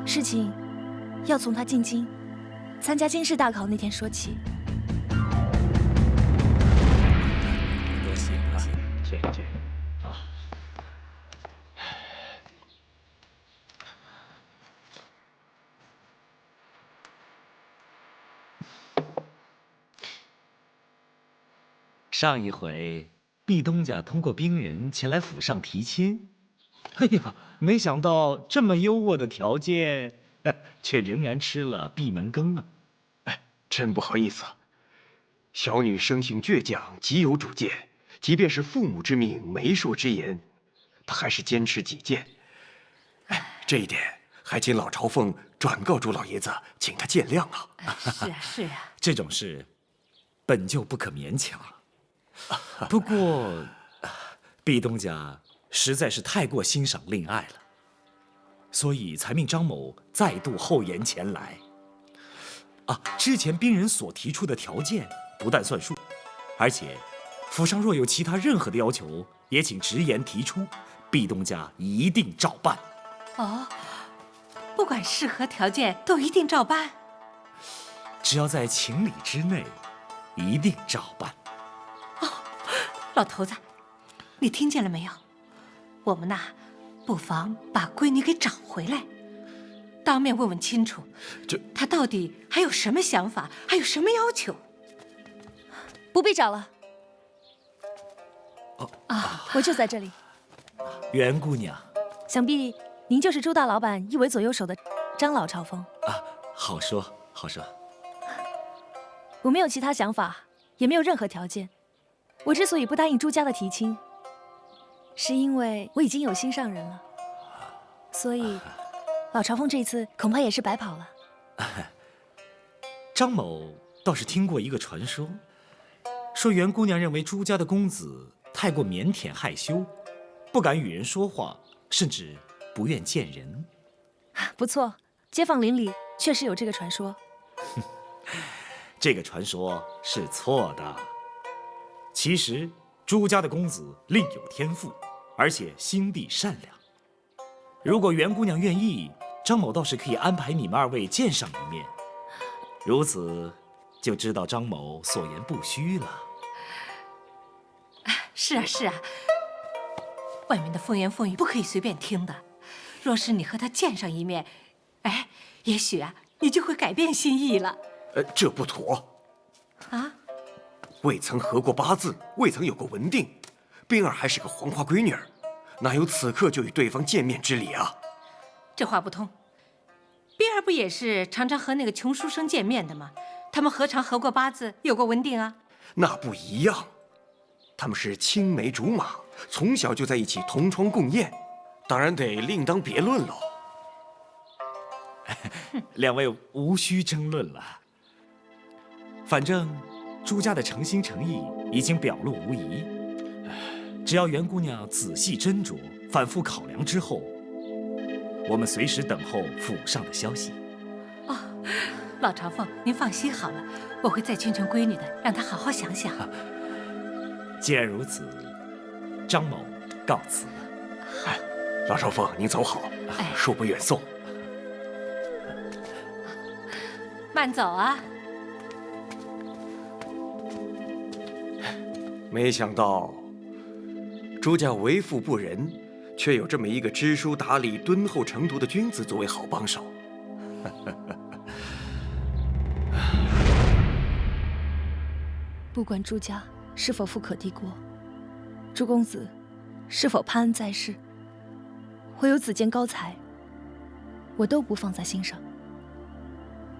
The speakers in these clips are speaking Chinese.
事情要从他进京参加进士大考那天说起。多谢多谢，这啊。上一回，毕东家通过兵人前来府上提亲，哎呀，没想到这么优渥的条件，却仍然吃了闭门羹啊！哎，真不好意思啊。小女生性倔强，极有主见，即便是父母之命、媒妁之言，她还是坚持己见。哎，这一点还请老朝奉转告朱老爷子，请他见谅啊。是啊，是啊，这种事本就不可勉强。不过，毕东家实在是太过欣赏令爱了，所以才命张某再度厚颜前来。之前兵人所提出的条件不但算数，而且府上若有其他任何的要求，也请直言提出，毕东家一定照办。哦，不管是何条件，都一定照办。只要在情理之内，一定照办。老头子，你听见了没有？我们呐，不妨把闺女给找回来，当面问问清楚，她到底还有什么想法，还有什么要求？不必找了。我就在这里。袁姑娘，想必您就是朱大老板一为左右手的张老朝奉。好说好说。我没有其他想法，也没有任何条件。我之所以不答应朱家的提亲，是因为我已经有心上人了，所以老朝奉这一次恐怕也是白跑了。张某倒是听过一个传说，说袁姑娘认为朱家的公子太过腼腆害羞，不敢与人说话，甚至不愿见人。不错，街坊邻里确实有这个传说。这个传说是错的。其实朱家的公子另有天赋，而且心地善良。如果袁姑娘愿意，张某倒是可以安排你们二位见上一面，如此就知道张某所言不虚了。是啊，是啊，外面的风言风语不可以随便听的。若是你和他见上一面，哎，也许啊，你就会改变心意了。这不妥。未曾合过八字，未曾有过文定，冰儿还是个黄花闺女儿，哪有此刻就与对方见面之理啊？这话不通。冰儿不也是常常和那个穷书生见面的吗？他们何尝合过八字，有过文定啊？那不一样，他们是青梅竹马，从小就在一起同窗共宴，当然得另当别论喽。两位无需争论了，反正朱家的诚心诚意已经表露无遗，只要袁姑娘仔细斟酌、反复考量之后，我们随时等候府上的消息。老朝奉，您放心好了，我会再劝劝闺女的，让她好好想想。既然如此，张某告辞了。老朝奉，您走好，恕不远送。慢走啊！没想到朱家为富不仁，却有这么一个知书达理、敦厚成笃的君子作为好帮手。不管朱家是否富可敌国，朱公子是否攀恩在世，或有子建高才，我都不放在心上，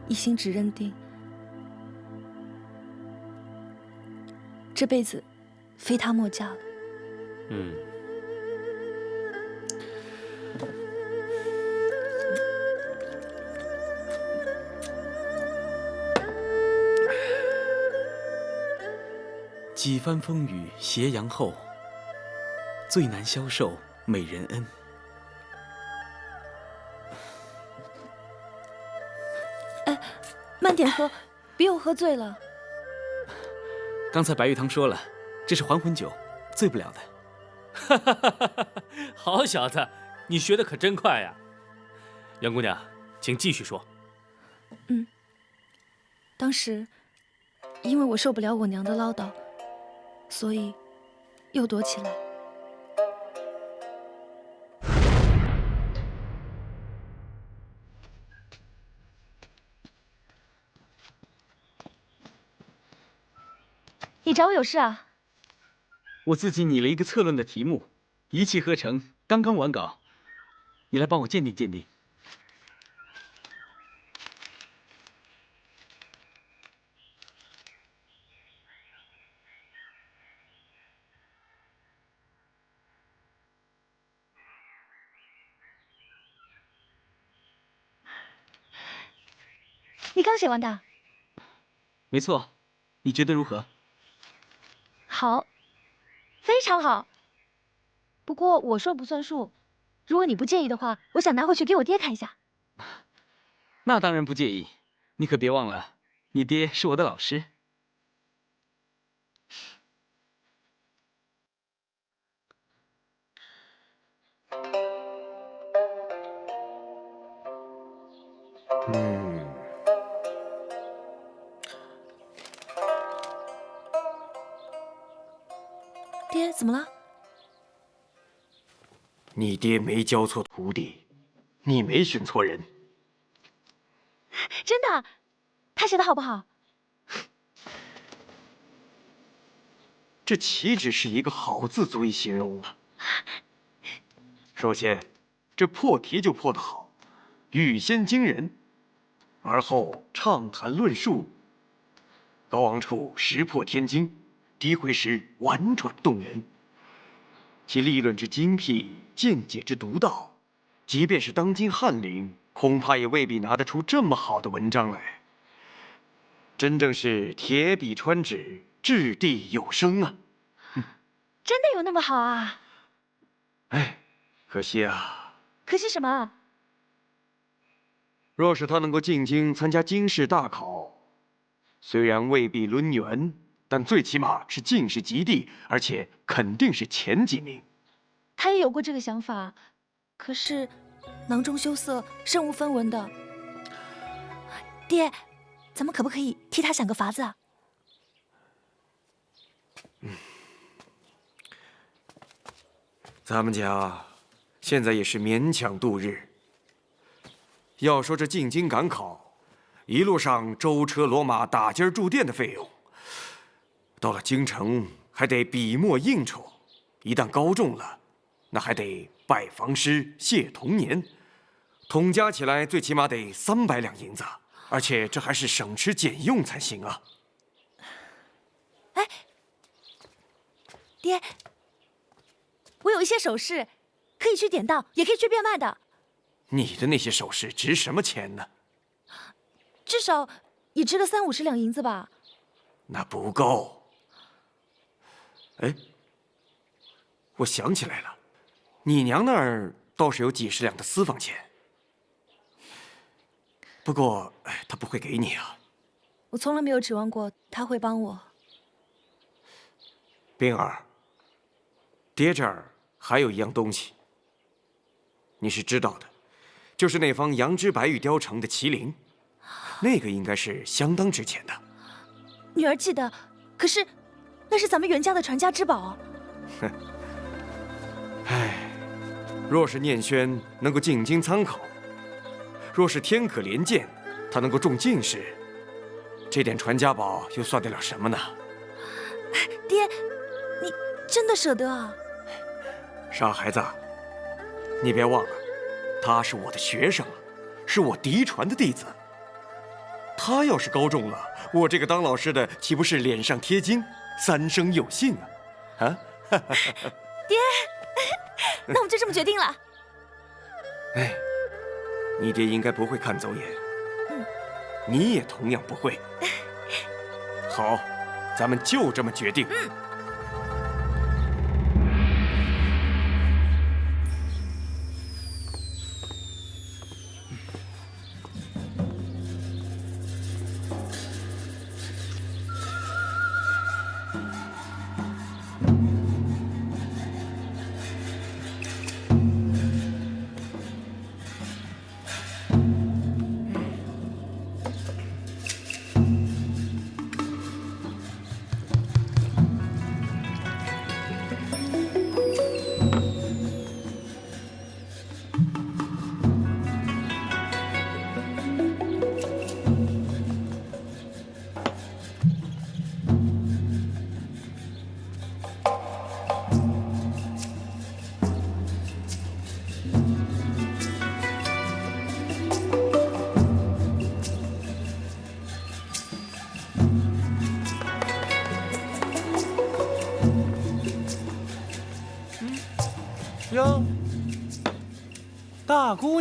一心只认定这辈子非他莫嫁了。几番风雨斜阳后，最难消受美人恩。慢点喝，别我喝醉了。刚才白玉堂说了，这是还魂酒，醉不了的。好小子，你学的可真快呀！袁姑娘，请继续说。当时，因为我受不了我娘的唠叨，所以又躲起来。你找我有事啊？我自己拟了一个策论的题目，一气呵成，刚刚完稿，你来帮我鉴定鉴定。你刚写完的？没错，你觉得如何？好，非常好。不过我说不算数，如果你不介意的话，我想拿回去给我爹看一下。那当然不介意，你可别忘了，你爹是我的老师。爹，怎么了？你爹没教错徒弟，你没选错人。真的？他写的好不好？这岂止是一个好字足以形容啊！首先，这破题就破得好，语先惊人，而后畅谈论述，高昂处石破天惊，诋毁时婉转动人。其立论之精辟，见解之独到，即便是当今翰林，恐怕也未必拿得出这么好的文章来。真正是铁笔穿纸，掷地有声啊！真的有那么好啊？哎，可惜啊。可惜什么？若是他能够进京参加京试大考，虽然未必抡圆，但最起码是进士及第，而且肯定是前几名。他也有过这个想法，可是囊中羞涩，身无分文的。爹，咱们可不可以替他想个法子啊？咱们家现在也是勉强度日。要说这进京赶考，一路上舟车骡马、打尖住店的费用，到了京城还得笔墨应酬，一旦高中了，那还得拜房师、谢童年，统加起来最起码得300两银子，而且这还是省吃俭用才行啊！哎，爹，我有一些首饰，可以去典当，也可以去变卖的。你的那些首饰值什么钱呢？至少也值个30-50两银子吧。那不够。哎，我想起来了，你娘那儿倒是有几十两的私房钱，不过，她不会给你啊。我从来没有指望过他会帮我。冰儿，爹这儿还有一样东西，你是知道的，就是那方羊脂白玉雕成的麒麟，那个应该是相当值钱的。女儿记得，可是那是咱们袁家的传家之宝。哼，唉，若是念轩能够进京参考，若是天可怜见，他能够中进士，这点传家宝又算得了什么呢？爹，你真的舍得啊？傻孩子，你别忘了，他是我的学生，是我嫡传的弟子。他要是高中了，我这个当老师的岂不是脸上贴金，三生有幸啊？啊！爹，那我们就这么决定了。哎，你爹应该不会看走眼，你也同样不会。好，咱们就这么决定。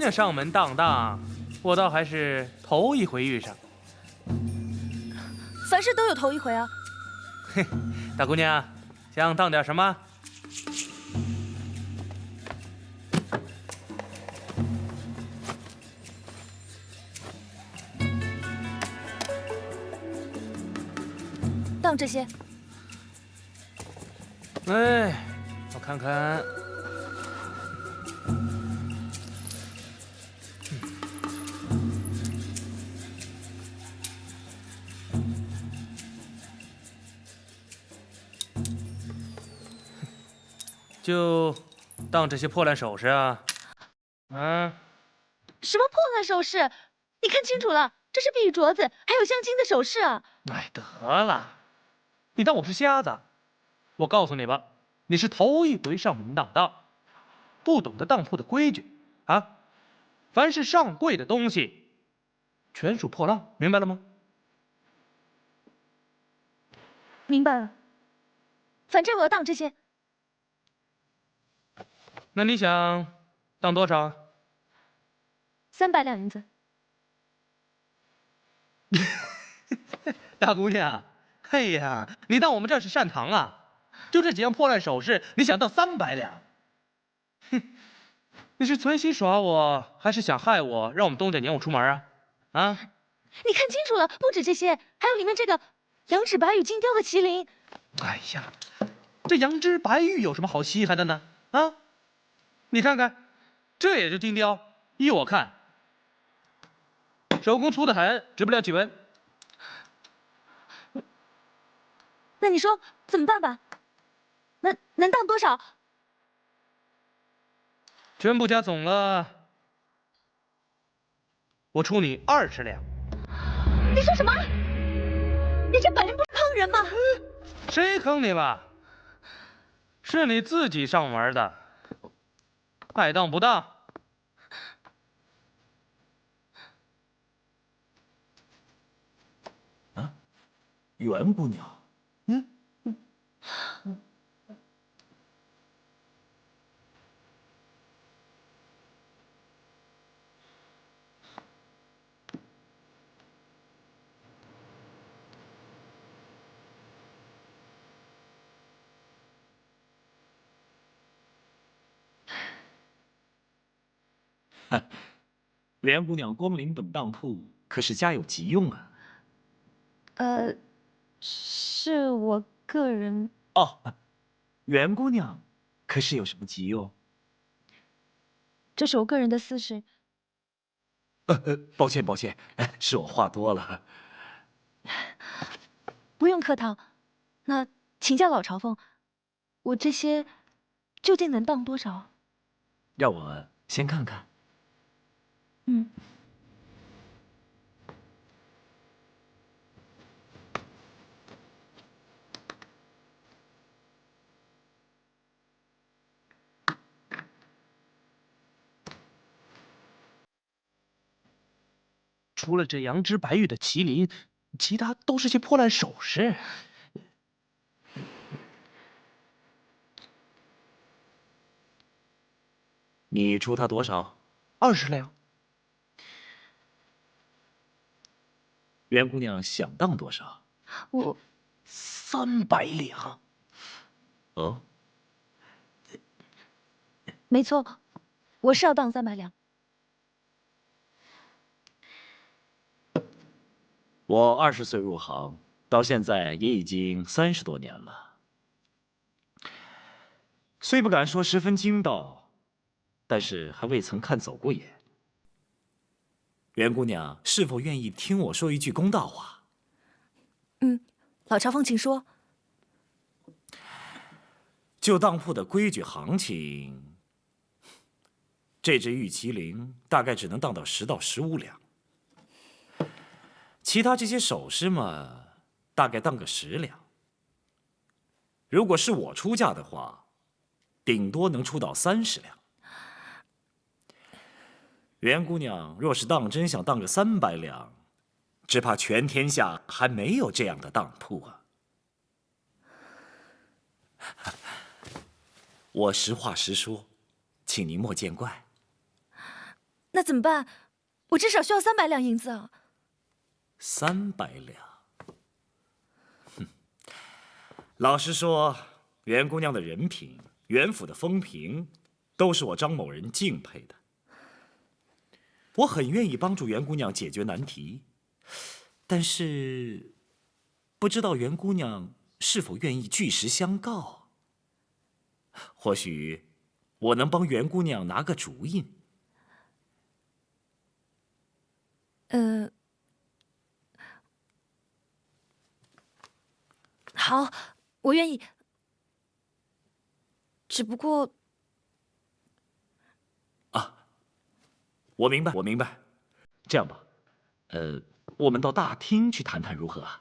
娘上门当当，我倒还是头一回遇上。凡事都有头一回啊。嘿，大姑娘，想当点什么？当这些。哎，我看看。就当这些破烂首饰啊。什么破烂首饰？你看清楚了，这是碧玉镯子，还有镶金的首饰啊！哎，得了，你当我是瞎子？我告诉你吧，你是头一回上门当当，不懂得当铺的规矩啊！凡是上柜的东西，全属破烂，明白了吗？明白了。反正我要当这些。那你想当多少300两银子。大姑娘，哎呀，你当我们这是善堂啊？就这几样破烂首饰，你想当300两？哼，你是存心耍我，还是想害我，让我们东家撵我出门啊？啊？你看清楚了，不止这些，还有里面这个羊脂白羽金雕的麒麟。哎呀，这羊脂白玉有什么好稀罕的呢？啊？你看看，这也是金雕，依我看，手工粗得很，值不了几文。那你说怎么办吧？能当多少？全部加总了，我出你20两。你说什么？你这本人不是坑人吗？谁坑你了？是你自己上门的，爱当不当。袁姑娘，袁姑娘光临本当铺，可是家有急用啊？是我个人。哦，袁姑娘，可是有什么急用？这是我个人的私事。抱歉抱歉，是我话多了。不用客套。那请教老朝奉，我这些究竟能当多少？让我先看看。嗯。除了这羊脂白玉的麒麟，其他都是些破烂首饰。你出他多少？20两。袁姑娘想当多少？我300两。哦，没错，我是要当300两。我20岁入行，到现在也已经30多年了。虽不敢说十分精到，但是还未曾看走过眼。袁姑娘是否愿意听我说一句公道话？老朝奉请说。就当铺的规矩行情，这只玉麒麟大概只能当到10到15两，其他这些首饰嘛，大概当个10两。如果是我出价的话，顶多能出到30两。袁姑娘若是当真想当个300两，只怕全天下还没有这样的当铺啊。我实话实说，请您莫见怪。那怎么办？我至少需要300两银子啊。300两。哼，老实说，袁姑娘的人品、袁府的风评，都是我张某人敬佩的。我很愿意帮助袁姑娘解决难题，但是不知道袁姑娘是否愿意据实相告。或许我能帮袁姑娘拿个主意。好，我愿意。只不过，我明白，我明白。这样吧，我们到大厅去谈谈如何啊？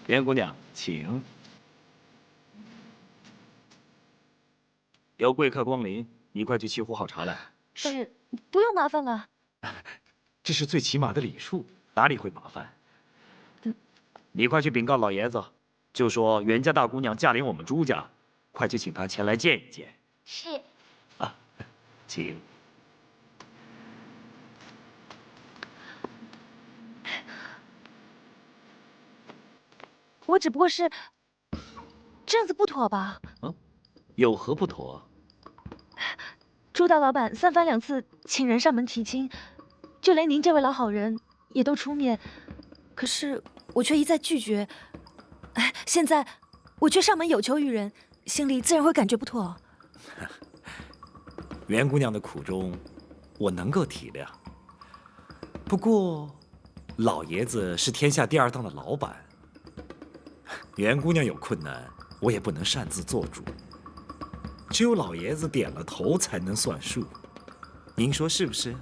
袁姑娘，请。有贵客光临，你快去沏壶好茶来。是，不用麻烦了。这是最起码的礼数，哪里会麻烦？你快去禀告老爷子，就说袁家大姑娘嫁临我们朱家，快去请她前来见一见。是。请。我只不过是这样子不妥吧？有何不妥？朱大老板3番2次请人上门提亲，就连您这位老好人也都出面，可是我却一再拒绝。现在我却上门有求于人，心里自然会感觉不妥。袁姑娘的苦衷，我能够体谅。不过，老爷子是天下第2档的老板，袁姑娘有困难，我也不能擅自做主。只有老爷子点了头才能算数，您说是不是？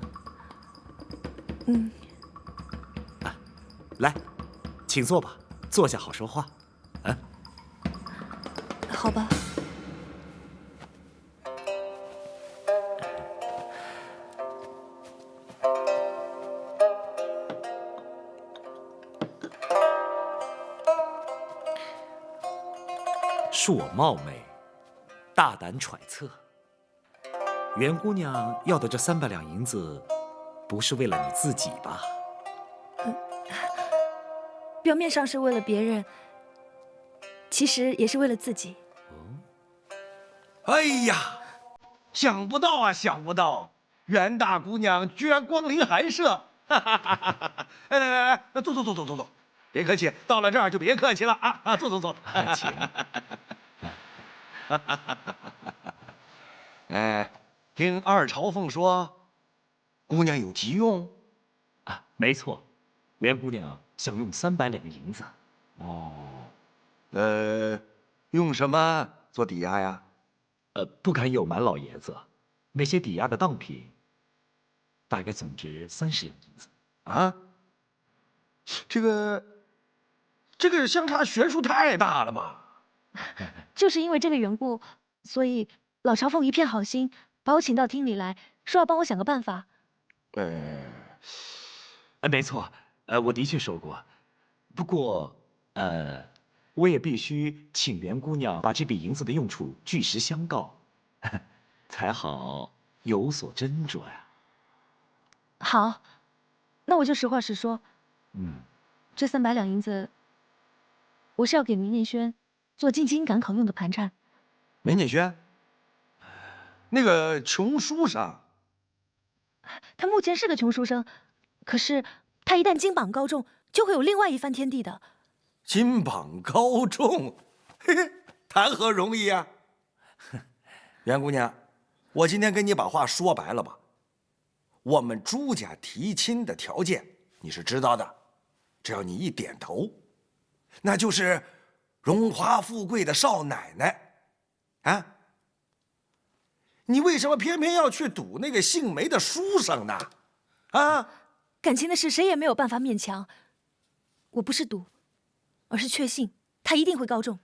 来，请坐吧，坐下好说话。好吧。恕我冒昧，大胆揣测，袁姑娘要的这300两银子，不是为了你自己吧？表面上是为了别人，其实也是为了自己。哎呀，想不到啊，想不到，袁大姑娘居然光临寒舍！来，坐，别客气，到了这儿就别客气了啊！坐，请。听二朝凤说，姑娘有急用没错，袁姑娘想用300两银子。用什么做抵押呀？不敢有瞒老爷子，那些抵押的当品，大概总值30两银子。啊？这个相差悬殊太大了吧？就是因为这个缘故，所以老朝凤一片好心，把我请到厅里来，说要帮我想个办法。没错，我的确说过，不过，我也必须请袁姑娘把这笔银子的用处据实相告，才好有所斟酌呀。好，那我就实话实说。这300两银子，我是要给明念轩做进京赶考用的盘缠。明念轩，那个穷书生，他目前是个穷书生，可是他一旦金榜高中，就会有另外一番天地的。金榜高中，嘿嘿，谈何容易啊！袁姑娘，我今天跟你把话说白了吧，我们朱家提亲的条件你是知道的，只要你一点头，那就是荣华富贵的少奶奶啊！你为什么偏偏要去赌那个姓梅的书生呢？啊！感情的事谁也没有办法勉强，我不是赌，而是确信他一定会高中。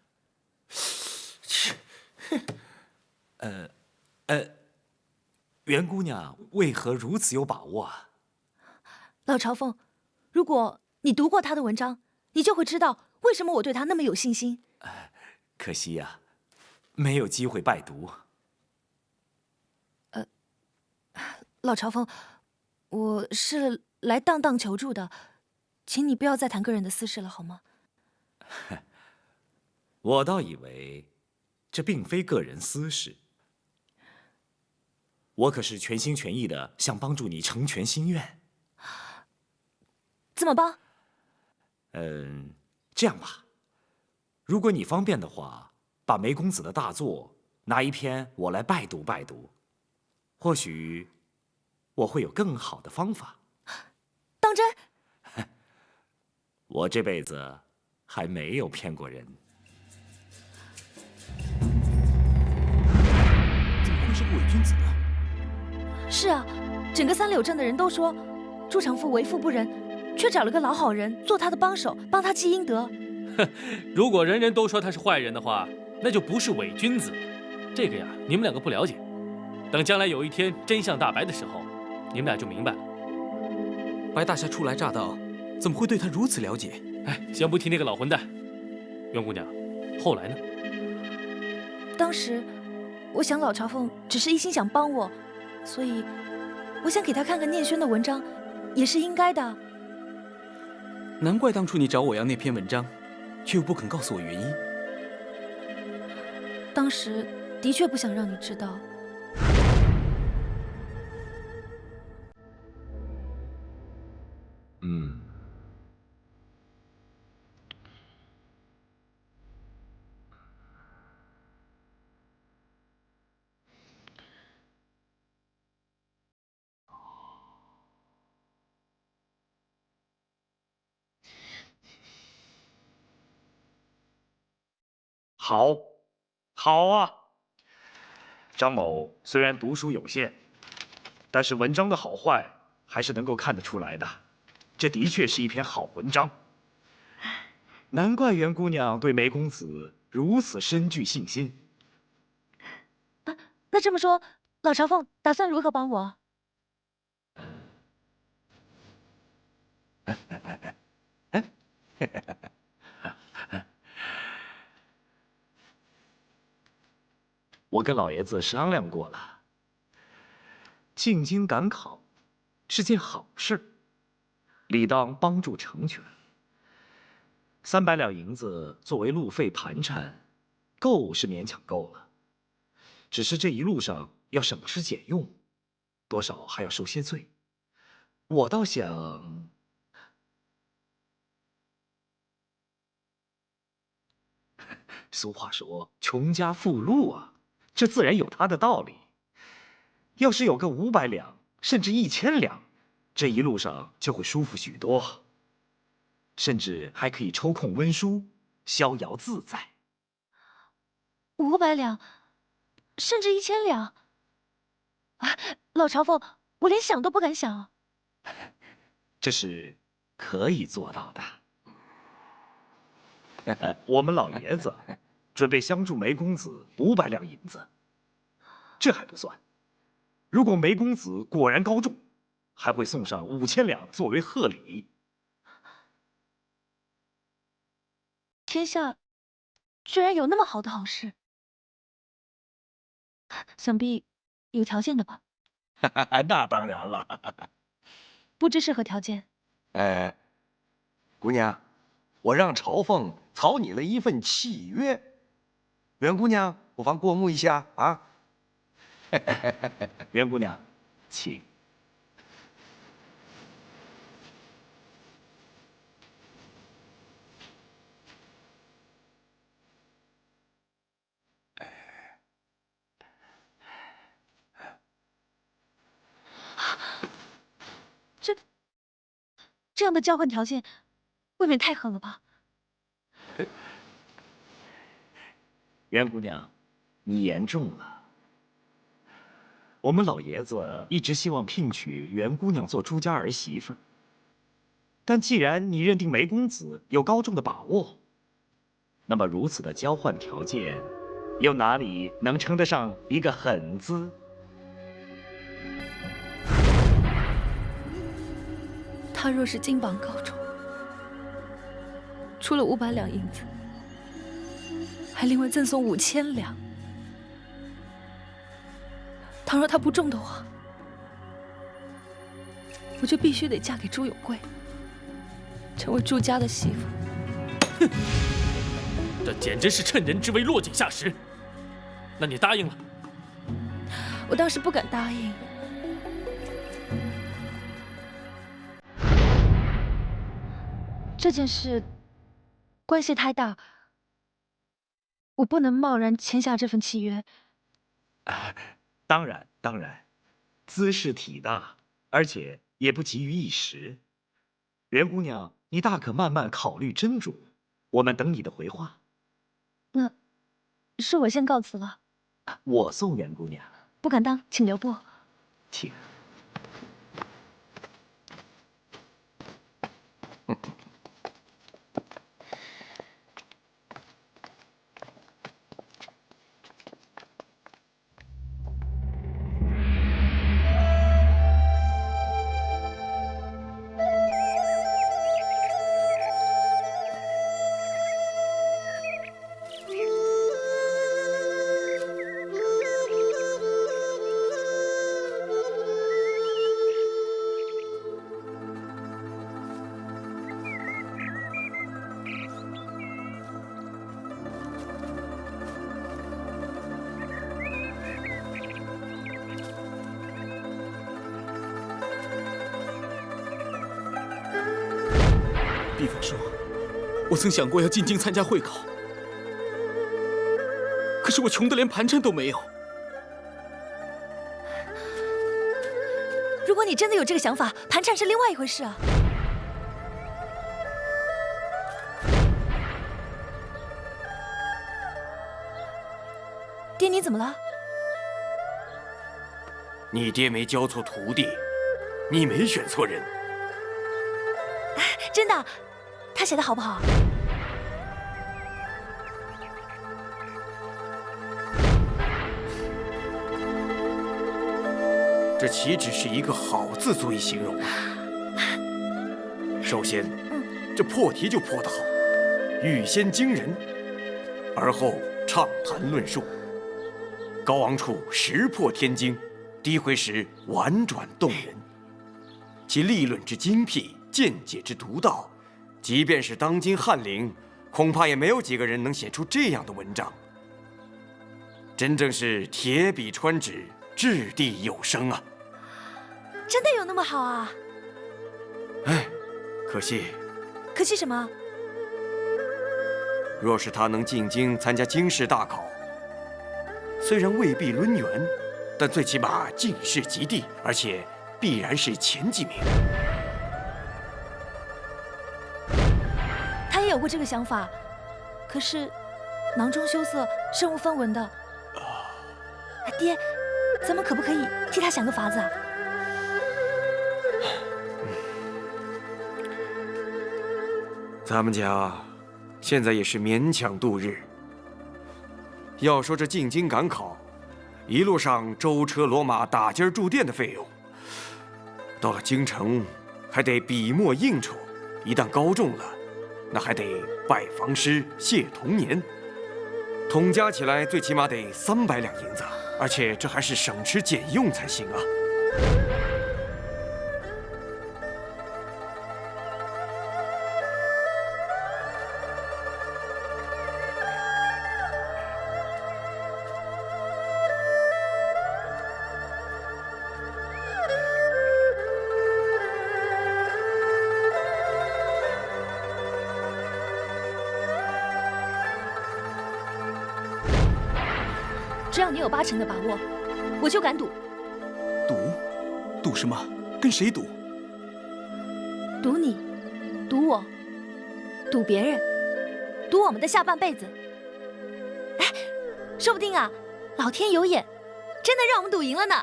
袁姑娘为何如此有把握啊？老朝凤，如果你读过他的文章，你就会知道为什么我对他那么有信心。可惜呀，没有机会拜读。老朝奉，我是来当当求助的，请你不要再谈个人的私事了，好吗？我倒以为这并非个人私事，我可是全心全意的想帮助你成全心愿。怎么帮？这样吧，如果你方便的话，把梅公子的大作拿一篇我来拜读拜读，或许我会有更好的方法。当真？我这辈子还没有骗过人。怎么会是个伪君子呢？是啊，整个三柳镇的人都说，朱常父为富不仁，却找了个老好人做他的帮手，帮他积阴德。如果人人都说他是坏人的话，那就不是伪君子。这个呀，你们两个不了解。等将来有一天真相大白的时候，你们俩就明白了。白大侠初来乍到，怎么会对他如此了解？哎，先不提那个老混蛋，袁姑娘，后来呢？当时，我想老朝奉只是一心想帮我，所以我想给他看看聂轩的文章，也是应该的。难怪当初你找我要那篇文章，却又不肯告诉我原因。当时的确不想让你知道。好，好啊！张某虽然读书有限，但是文章的好坏还是能够看得出来的。这的确是一篇好文章，难怪袁姑娘对梅公子如此深具信心。那这么说，老朝奉打算如何帮我？我跟老爷子商量过了，进京赶考是件好事，理当帮助成全。300两银子作为路费盘缠，够是勉强够了，只是这一路上要省吃俭用，多少还要受些罪。我倒想，俗话说穷家富路啊。这自然有他的道理。要是有个500两，甚至1000两，这一路上就会舒服许多，甚至还可以抽空温书，逍遥自在。500两，甚至1000两。老朝奉，我连想都不敢想。这是可以做到的。我们老爷子准备相助梅公子500两银子，这还不算。如果梅公子果然高中，还会送上5000两作为贺礼。天下居然有那么好的好事，想必有条件的吧？那当然了。不知是何条件？姑娘，我让朝奉草拟了一份契约，袁姑娘不妨过目一下啊。袁姑娘，请。这样的交换条件，未免太狠了吧？袁姑娘，你言重了。我们老爷子一直希望聘娶袁姑娘做朱家儿媳妇，但既然你认定梅公子有高中的把握，那么如此的交换条件，又哪里能称得上一个狠字？他若是金榜高中，出了500两银子，还另外赠送5000两。倘若他不中的话，我就必须得嫁给朱永贵，成为朱家的媳妇。哼，这简直是趁人之危，落井下石。那你答应了？我当时不敢答应。这件事关系太大，我不能贸然签下这份契约。当然，当然，兹事体大，而且也不急于一时。袁姑娘，你大可慢慢考虑斟酌，我们等你的回话。那是我先告辞了。我送袁姑娘。不敢当，请留步。请。毕方叔，我曾想过要进京参加会考，可是我穷得连盘缠都没有。如果你真的有这个想法，盘缠是另外一回事啊。爹，你怎么了？你爹没教错徒弟，你没选错人。真的，他写的好不好？这岂止是一个好字足以形容啊！首先，这破题就破得好，欲先惊人，而后畅谈论述，高昂处石破天惊，低回时婉转动人。其立论之精辟，见解之独到，即便是当今翰林，恐怕也没有几个人能写出这样的文章。真正是铁笔穿纸，掷地有声啊！真的有那么好啊？哎，可惜。可惜什么？若是他能进京参加京试大考，虽然未必抡圆，但最起码进士及第，而且必然是前几名。他也有过这个想法，可是囊中羞涩，身无分文的。爹，咱们可不可以替他想个法子啊？咱们家现在也是勉强度日。要说这进京赶考，一路上舟车骡马、打尖住店的费用，到了京城还得笔墨应酬，一旦高中了，那还得拜房师、谢童年，统加起来最起码得300两银子，而且这还是省吃俭用才行啊。只要你有80%的把握，我就敢赌。赌？赌什么？跟谁赌？赌你，赌我，赌别人，赌我们的下半辈子。哎，说不定啊，老天有眼，真的让我们赌赢了呢。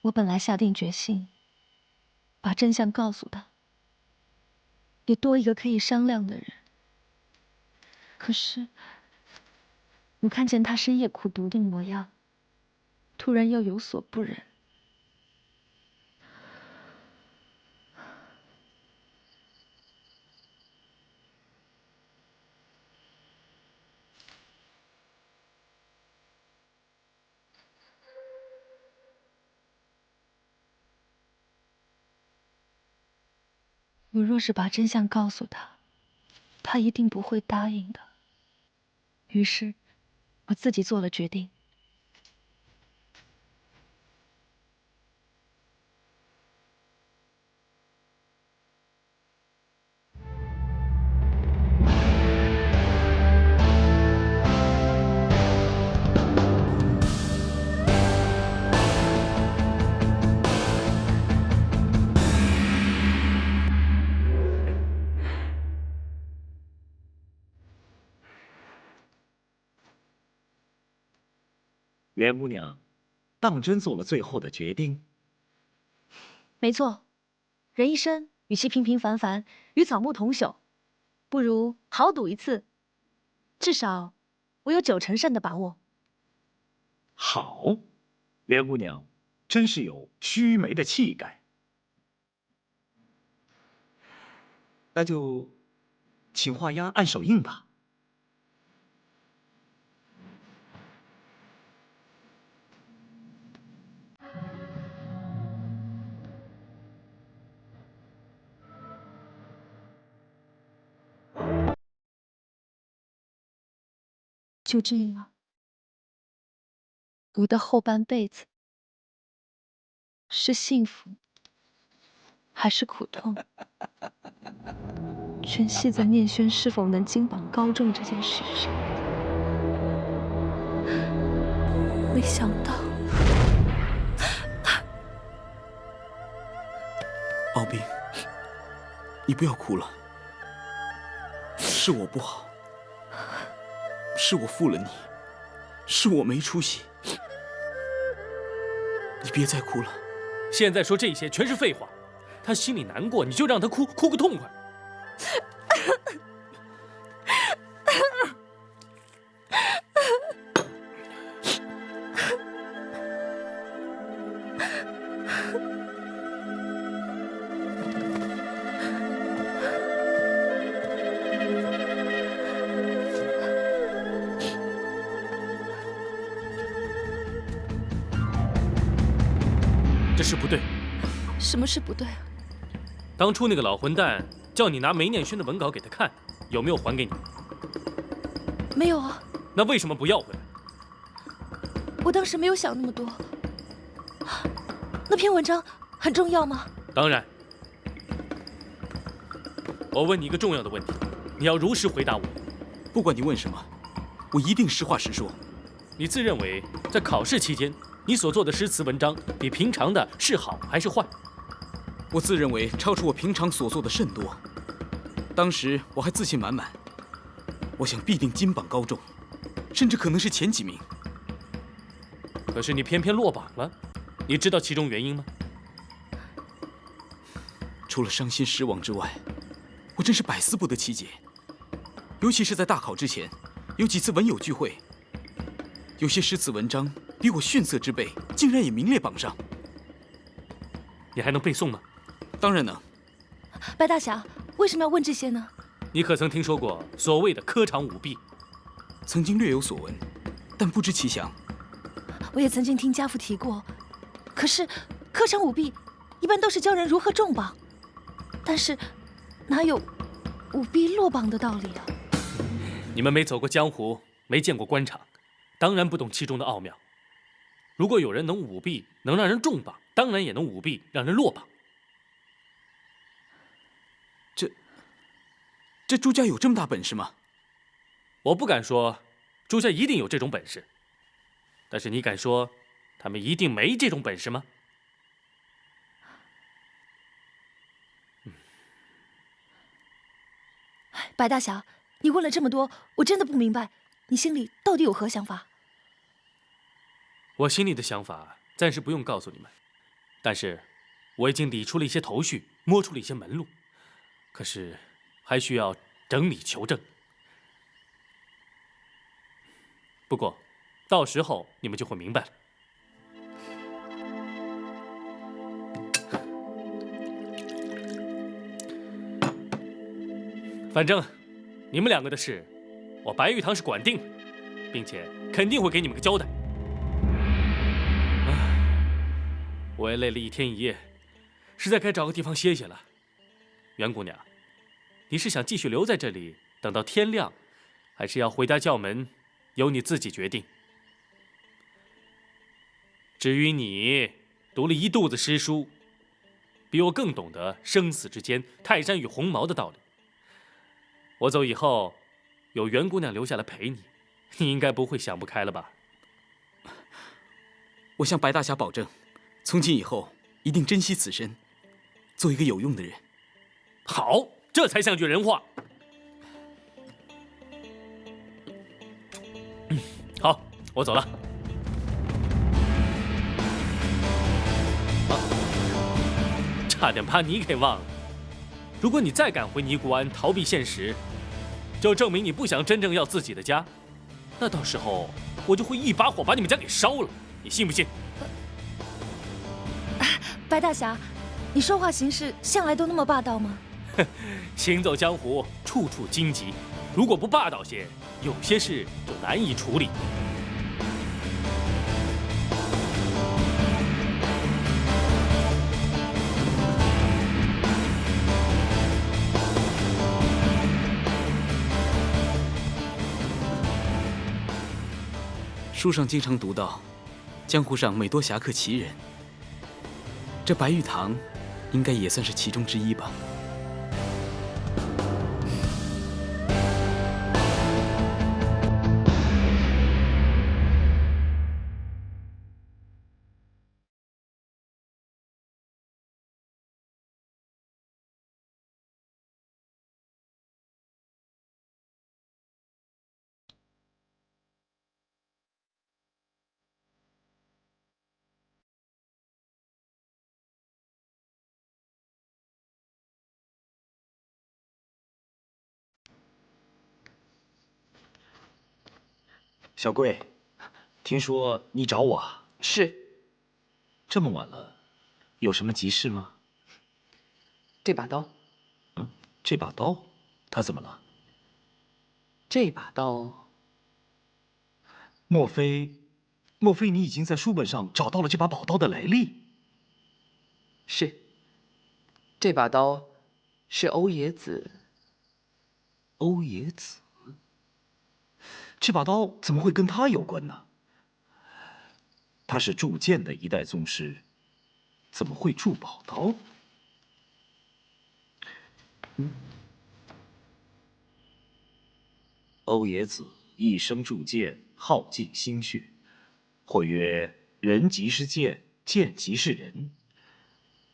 我本来下定决心把真相告诉他，也多一个可以商量的人。可是，我看见他深夜苦读的模样，突然又有所不忍。我若是把真相告诉他，他一定不会答应的。于是，我自己做了决定。袁姑娘，当真做了最后的决定？没错，人一生与其平平凡凡，与草木同朽，不如豪赌一次，至少我有90%胜的把握。好，袁姑娘真是有须眉的气概。那就请画押按手印吧。就这样，我的后半辈子是幸福还是苦痛，全系在念轩是否能金榜高中这件事上。没想到，敖丙，你不要哭了，是我不好，是我负了你，是我没出息，你别再哭了。现在说这些全是废话，他心里难过，你就让他哭，哭个痛快。这事不对。什么事不对？当初那个老混蛋叫你拿梅念轩的文稿给他看，有没有还给你？没有啊。那为什么不要回来？我当时没有想那么多。那篇文章很重要吗？当然。我问你一个重要的问题，你要如实回答我。不管你问什么，我一定实话实说。你自认为在考试期间，你所做的诗词文章比平常的是好还是坏？我自认为超出我平常所做的甚多。当时我还自信满满，我想必定金榜高中，甚至可能是前几名。可是你偏偏落榜了，你知道其中原因吗？除了伤心失望之外，我真是百思不得其解。尤其是在大考之前，有几次文友聚会，有些诗词文章比我逊色之辈，竟然也名列榜上。你还能背诵吗？当然能。白大侠，为什么要问这些呢？你可曾听说过所谓的科场舞弊？曾经略有所闻，但不知其详。我也曾经听家父提过，可是科场舞弊一般都是教人如何中榜，但是哪有舞弊落榜的道理啊？你们没走过江湖，没见过官场，当然不懂其中的奥妙。如果有人能舞弊，能让人中榜，当然也能舞弊让人落榜。这朱家有这么大本事吗？我不敢说朱家一定有这种本事，但是你敢说他们一定没这种本事吗？白大侠，你问了这么多，我真的不明白，你心里到底有何想法？我心里的想法暂时不用告诉你们，但是我已经理出了一些头绪，摸出了一些门路，可是还需要整理求证。不过，到时候你们就会明白了。反正你们两个的事，我白玉堂是管定了，并且肯定会给你们个交代。我也累了一天一夜，实在该找个地方歇歇了。袁姑娘，你是想继续留在这里等到天亮，还是要回家叫门，由你自己决定。至于你，读了一肚子诗书，比我更懂得生死之间泰山与鸿毛的道理。我走以后，有袁姑娘留下来陪你，你应该不会想不开了吧？我向白大侠保证，从今以后一定珍惜此身，做一个有用的人。好，这才像句人话。好，我走了。啊，差点把你给忘了。如果你再敢回尼姑庵逃避现实，就证明你不想真正要自己的家。那到时候我就会一把火把你们家给烧了，你信不信？白大侠，你说话行事向来都那么霸道吗？行走江湖，处处荆棘，如果不霸道些，有些事就难以处理。书上经常读到，江湖上每多侠客奇人，这白玉堂应该也算是其中之一吧。小贵，听说你找我啊？是。这么晚了，有什么急事吗？这把刀。这把刀，它怎么了？这把刀，莫非你已经在书本上找到了这把宝刀的来历？是。这把刀是欧冶子。欧冶子？这把刀怎么会跟他有关呢？他是铸剑的一代宗师，怎么会铸宝刀？欧冶子一生铸剑，耗尽心血。或曰：人即是剑，剑即是人。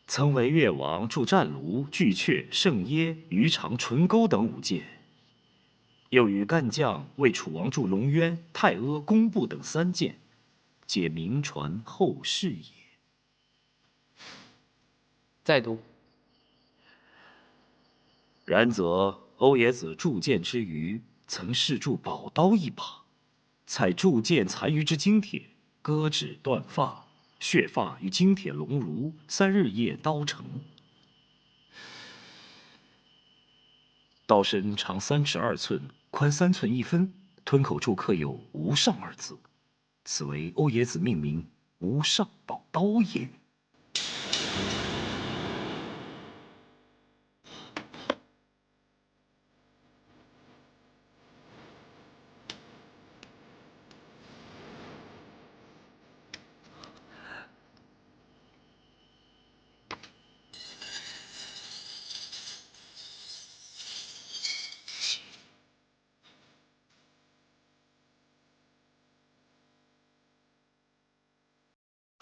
曾为越王铸战卢、巨阙、圣耶、鱼肠、纯钩等五剑。又与干将为楚王铸龙渊、太阿、工部等3剑，皆名传后世也。再读。然则欧冶子铸剑之余，曾试铸宝刀一把，采铸剑残余之精铁，割指断发，削发与精铁熔炉，3日夜刀成。刀身长3尺2寸，宽3寸1分，吞口处刻有“无上”二字，此为欧冶子命名“无上宝刀”也。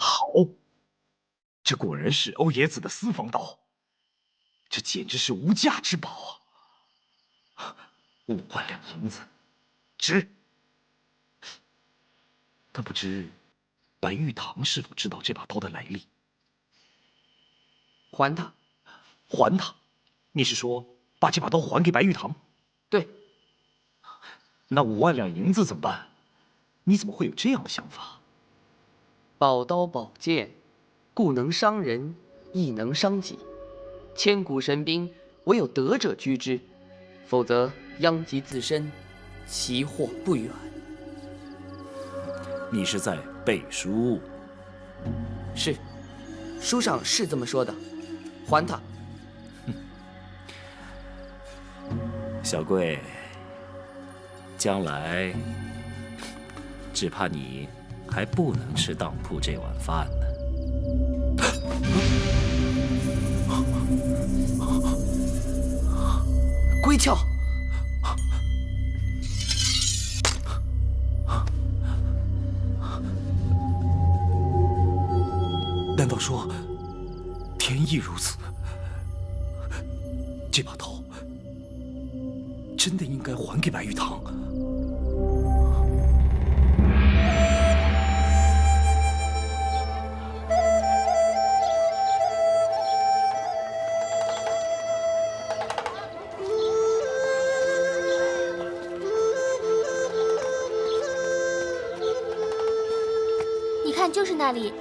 好，这果然是欧冶子的私房刀，这简直是无价之宝啊！5万两银子，值。但不知白玉堂是否知道这把刀的来历？还他。还他？你是说把这把刀还给白玉堂？对。那5万两银子怎么办？你怎么会有这样的想法？宝刀宝剑，故能伤人，亦能伤己。千古神兵，唯有德者居之，否则殃及自身，其祸不远。你是在背书？是，书上是这么说的。还他。小贵，将来只怕你还不能吃当铺这碗饭呢。归鞘！难道说天意如此？这把刀真的应该还给白玉堂？你看，就是那里。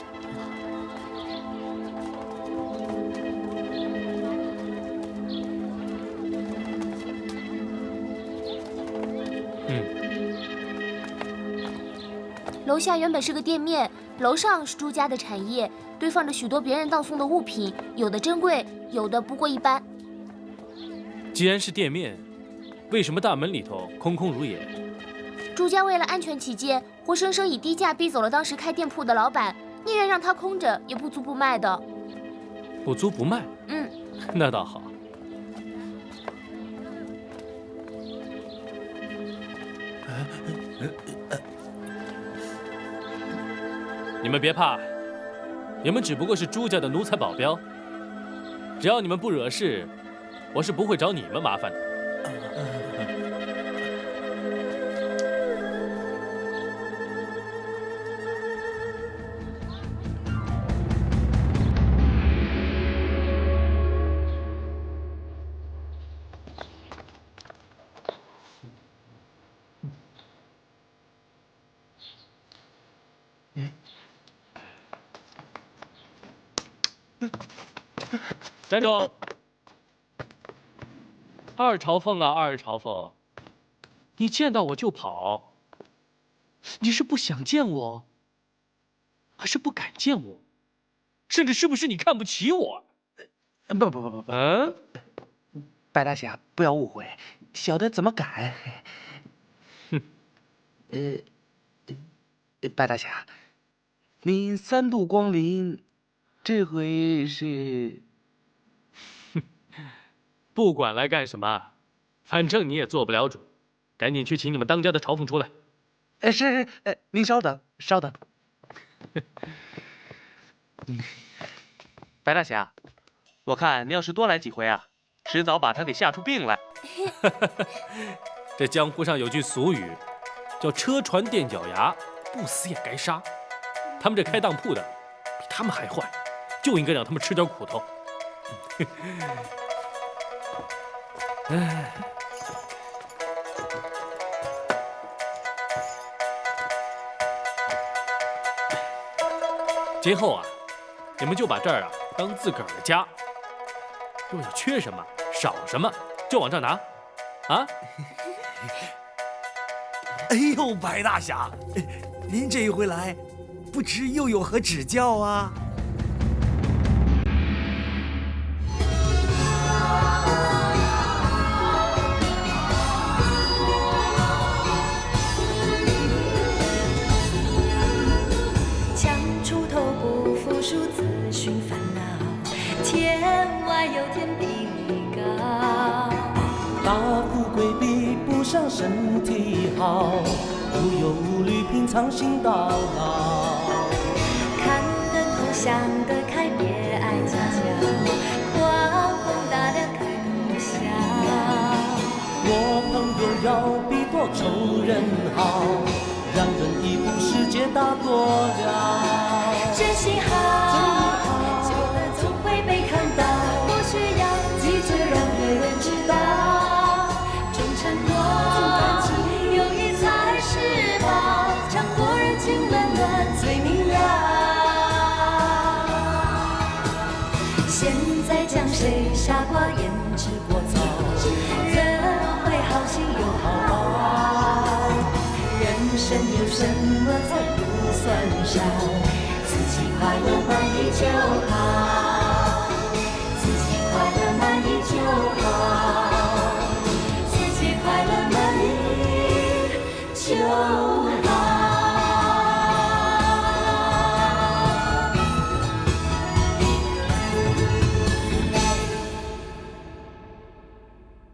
楼下原本是个店面，楼上是朱家的产业，堆放着许多别人当送的物品，有的珍贵，有的不过一般。既然是店面，为什么大门里头空空如也？朱家为了安全起见，活生生以低价逼走了当时开店铺的老板，宁愿让他空着，也不租不卖的。不租不卖？嗯，那倒好。你们别怕，你们只不过是朱家的奴才保镖，只要你们不惹事，我是不会找你们麻烦的。站住！二朝凤啊，二朝凤，你见到我就跑，你是不想见我，还是不敢见我？甚至是不是你看不起我？不，嗯，白大侠，不要误会，小的怎么敢？哼，白大侠，您3度光临，这回是？不管来干什么，反正你也做不了主，赶紧去请你们当家的朝奉出来。是，您稍等，稍等。白大侠，我看你要是多来几回啊，迟早把他给吓出病来。这江湖上有句俗语，叫车船垫脚牙，不死也该杀。他们这开当铺的比他们还坏，就应该让他们吃点苦头。唉，今后啊，你们就把这儿啊当自个儿的家。若有缺什么、少什么，就往这儿拿，啊！哎呦，白大侠，您这一回来，不知又有何指教啊？强出头不服输，自寻烦恼，天外有天比你高。大富贵比不上身体好，无忧无虑品尝心到老。看得透想得开，别爱计较，狂风大量开不下。我朋友要比多仇人好，让人一步世界大多了。真心好，久了总会被看到。现在将谁下挂胭脂过槽？人会好心有好报，人生有什么才不算少？自己快乐满意就好。